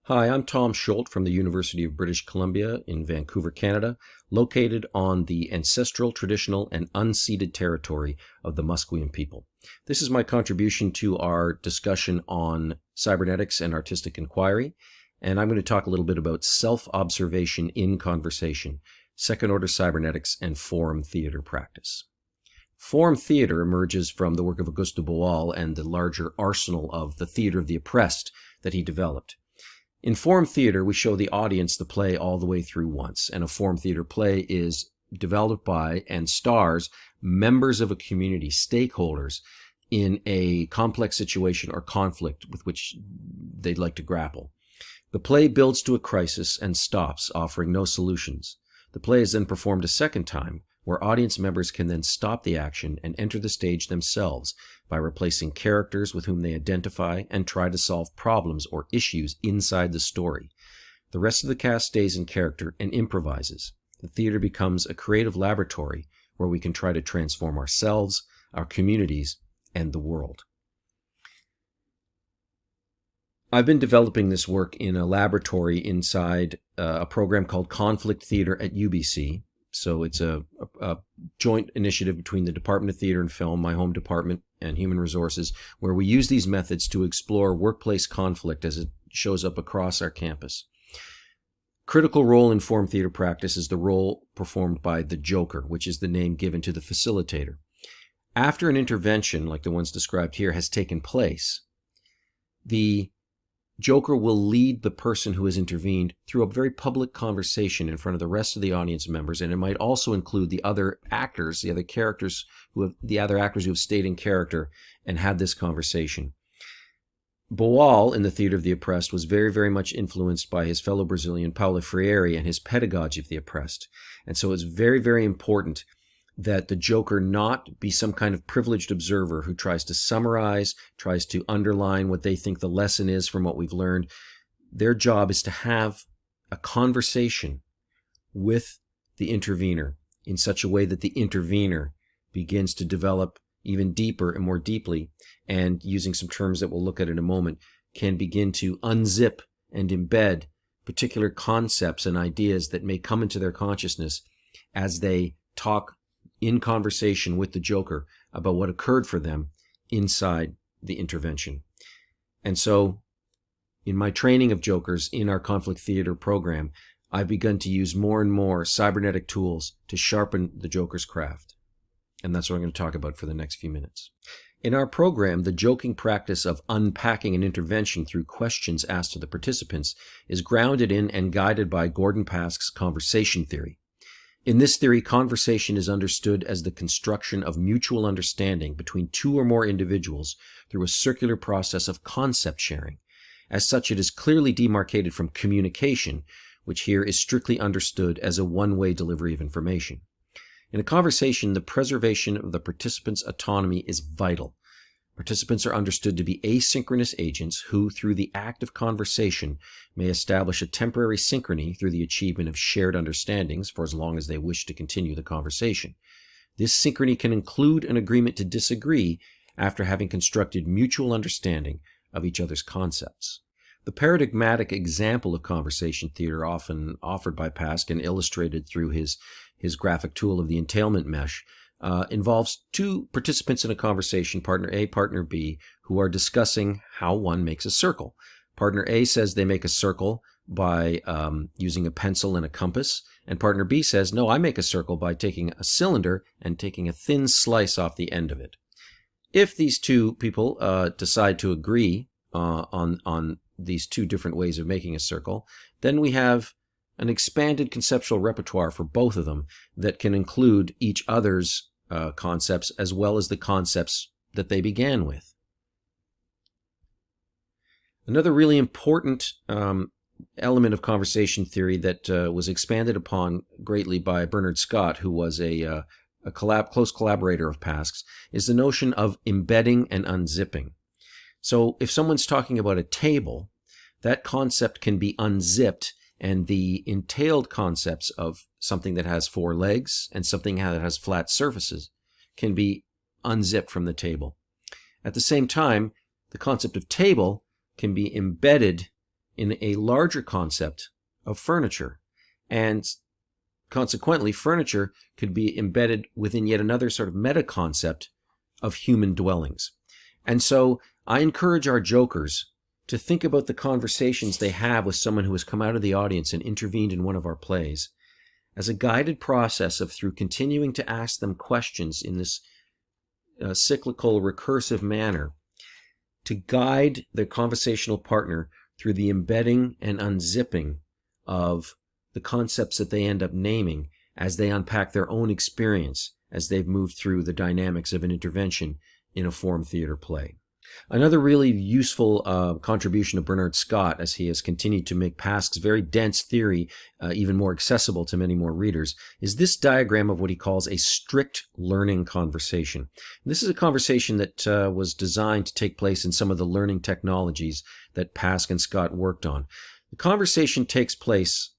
Hi, I'm Tom Schultz from the University of British Columbia in Vancouver, Canada, located on the ancestral, traditional, and unceded territory of the Musqueam people. This is my contribution to our discussion on cybernetics and artistic inquiry, and I'm going to talk a little bit about self-observation in conversation, second-order cybernetics, and form theater practice. Form theater emerges from the work of Auguste Boal and the larger arsenal of the theater of the oppressed that he developed. In form theater, we show the audience the play all the way through once, and a form theater play is developed by and stars members of a community, stakeholders, in a complex situation or conflict with which they'd like to grapple. The play builds to a crisis and stops, offering no solutions. The play is then performed a second time, where audience members can then stop the action and enter the stage themselves by replacing characters with whom they identify and try to solve problems or issues inside the story. The rest of the cast stays in character and improvises. The theater becomes a creative laboratory where we can try to transform ourselves, our communities, and the world. I've been developing this work in a laboratory inside a program called Conflict Theater at UBC. So it's a joint initiative between the Department of Theater and Film, my home department, and Human Resources, where we use these methods to explore workplace conflict as it shows up across our campus. Critical role in form theater practice is the role performed by the joker, which is the name given to the facilitator. After an intervention, like the ones described here, has taken place, the joker will lead the person who has intervened through a very public conversation in front of the rest of the audience members, and it might also include the other actors, the other actors who have stayed in character and had this conversation. Boal, in the theater of the oppressed, was very, very much influenced by his fellow Brazilian Paulo Freire and his pedagogy of the oppressed. And so it's very, very important that the joker not be some kind of privileged observer who tries to summarize, tries to underline what they think the lesson is from what we've learned. Their job is to have a conversation with the intervener in such a way that the intervener begins to develop even deeper and more deeply, and using some terms that we'll look at in a moment, can begin to unzip and embed particular concepts and ideas that may come into their consciousness as they talk in conversation with the joker about what occurred for them inside the intervention. And so, in my training of jokers in our conflict theater program, I've begun to use more and more cybernetic tools to sharpen the joker's craft. And that's what I'm going to talk about for the next few minutes. In our program, the joking practice of unpacking an intervention through questions asked to the participants is grounded in and guided by Gordon Pask's conversation theory. In this theory, conversation is understood as the construction of mutual understanding between two or more individuals through a circular process of concept sharing. As such, it is clearly demarcated from communication, which here is strictly understood as a one-way delivery of information. In a conversation, the preservation of the participants' autonomy is vital. Participants are understood to be asynchronous agents who, through the act of conversation, may establish a temporary synchrony through the achievement of shared understandings for as long as they wish to continue the conversation. This synchrony can include an agreement to disagree after having constructed mutual understanding of each other's concepts. The paradigmatic example of conversation theater often offered by Pask and illustrated through his graphic tool of the entailment mesh involves two participants in a conversation, partner A, partner B, who are discussing how one makes a circle. Partner A says they make a circle by using a pencil and a compass, and partner B says, no, I make a circle by taking a cylinder and taking a thin slice off the end of it. If these two people decide to agree on these two different ways of making a circle, then we have an expanded conceptual repertoire for both of them that can include each other's concepts as well as the concepts that they began with. Another really important element of conversation theory that was expanded upon greatly by Bernard Scott, who was a close collaborator of Pask's, is the notion of embedding and unzipping. So if someone's talking about a table, that concept can be unzipped, and the entailed concepts of something that has four legs and something that has flat surfaces can be unzipped from the table. At the same time, the concept of table can be embedded in a larger concept of furniture. And consequently, furniture could be embedded within yet another sort of meta concept of human dwellings. And so I encourage our jokers to think about the conversations they have with someone who has come out of the audience and intervened in one of our plays as a guided process of, through continuing to ask them questions in this cyclical, recursive manner, to guide their conversational partner through the embedding and unzipping of the concepts that they end up naming as they unpack their own experience as they've moved through the dynamics of an intervention in a form theater play. Another really useful contribution of Bernard Scott, as he has continued to make Pask's very dense theory even more accessible to many more readers, is this diagram of what he calls a strict learning conversation. This is a conversation that was designed to take place in some of the learning technologies that Pask and Scott worked on. The conversation takes place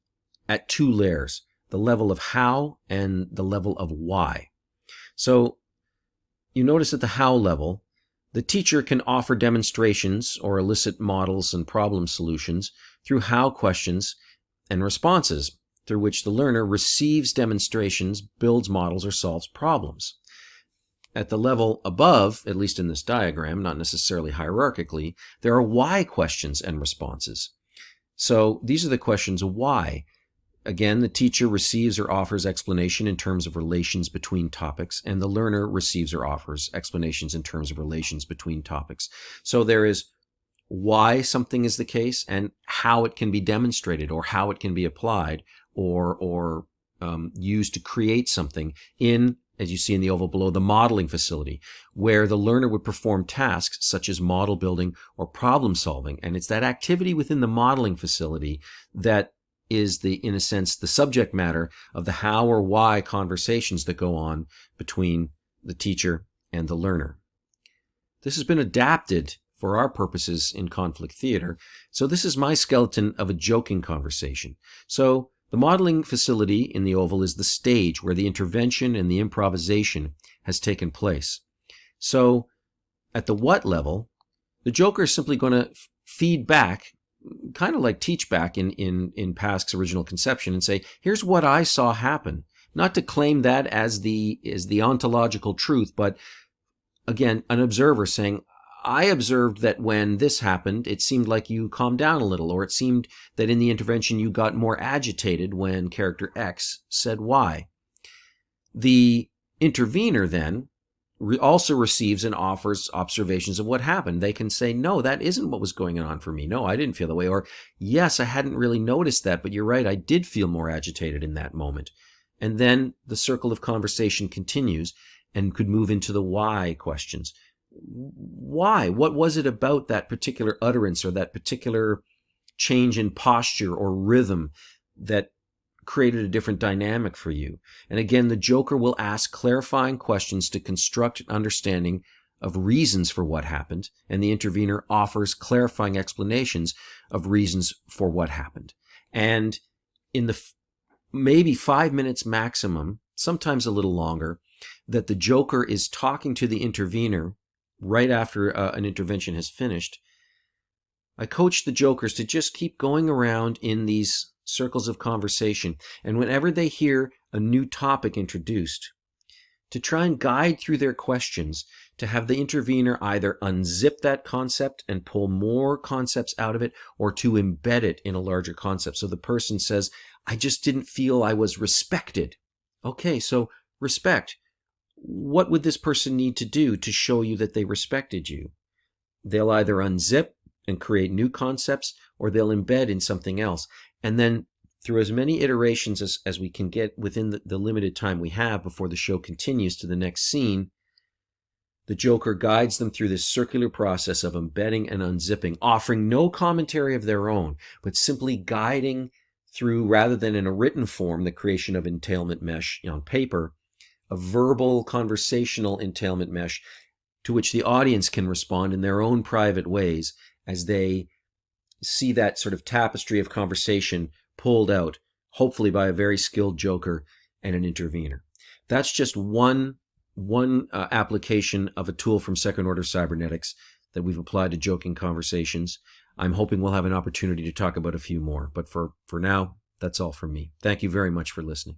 at two layers, the level of how and the level of why. So you notice at the how level, the teacher can offer demonstrations or elicit models and problem solutions through how questions and responses, through which the learner receives demonstrations, builds models, or solves problems. At the level above, at least in this diagram, not necessarily hierarchically, there are why questions and responses. So these are the questions why. Again, the teacher receives or offers explanation in terms of relations between topics, and the learner receives or offers explanations in terms of relations between topics. So there is why something is the case and how it can be demonstrated or how it can be applied or used to create something in, as you see in the oval below, the modeling facility, where the learner would perform tasks such as model building or problem solving. And it's that activity within the modeling facility that is in a sense, the subject matter of the how or why conversations that go on between the teacher and the learner. This has been adapted for our purposes in conflict theater. So this is my skeleton of a joking conversation. So the modeling facility in the oval is the stage where the intervention and the improvisation has taken place. So at the what level, the joker is simply going to feed back, kind of like teach back in Pask's original conception, and say, here's what I saw happen. Not to claim that as the ontological truth, but again, an observer saying, I observed that when this happened, it seemed like you calmed down a little, or it seemed that in the intervention you got more agitated when character X said Y. The intervener then also receives and offers observations of what happened. They can say, no, that isn't what was going on for me. No, I didn't feel that way. Or, yes, I hadn't really noticed that, but you're right, I did feel more agitated in that moment. And then the circle of conversation continues and could move into the why questions. Why? What was it about that particular utterance or that particular change in posture or rhythm that created a different dynamic for you? And again, the joker will ask clarifying questions to construct an understanding of reasons for what happened, and the intervener offers clarifying explanations of reasons for what happened. And in the maybe 5 minutes maximum, sometimes a little longer, that the joker is talking to the intervener right after an intervention has finished, I coach the jokers to just keep going around in these circles of conversation, and whenever they hear a new topic introduced, to try and guide through their questions, to have the intervener either unzip that concept and pull more concepts out of it, or to embed it in a larger concept. So the person says, I just didn't feel I was respected. Okay, so respect. What would this person need to do to show you that they respected you? They'll either unzip and create new concepts, or they'll embed in something else. And then through as many iterations as we can get within the limited time we have before the show continues to the next scene, the joker guides them through this circular process of embedding and unzipping, offering no commentary of their own, but simply guiding through, rather than in a written form, the creation of entailment mesh on paper, a verbal conversational entailment mesh to which the audience can respond in their own private ways as they see that sort of tapestry of conversation pulled out, hopefully by a very skilled joker and an intervener. That's just one application of a tool from second order cybernetics that we've applied to joking conversations. I'm hoping we'll have an opportunity to talk about a few more. But for now, that's all from me. Thank you very much for listening.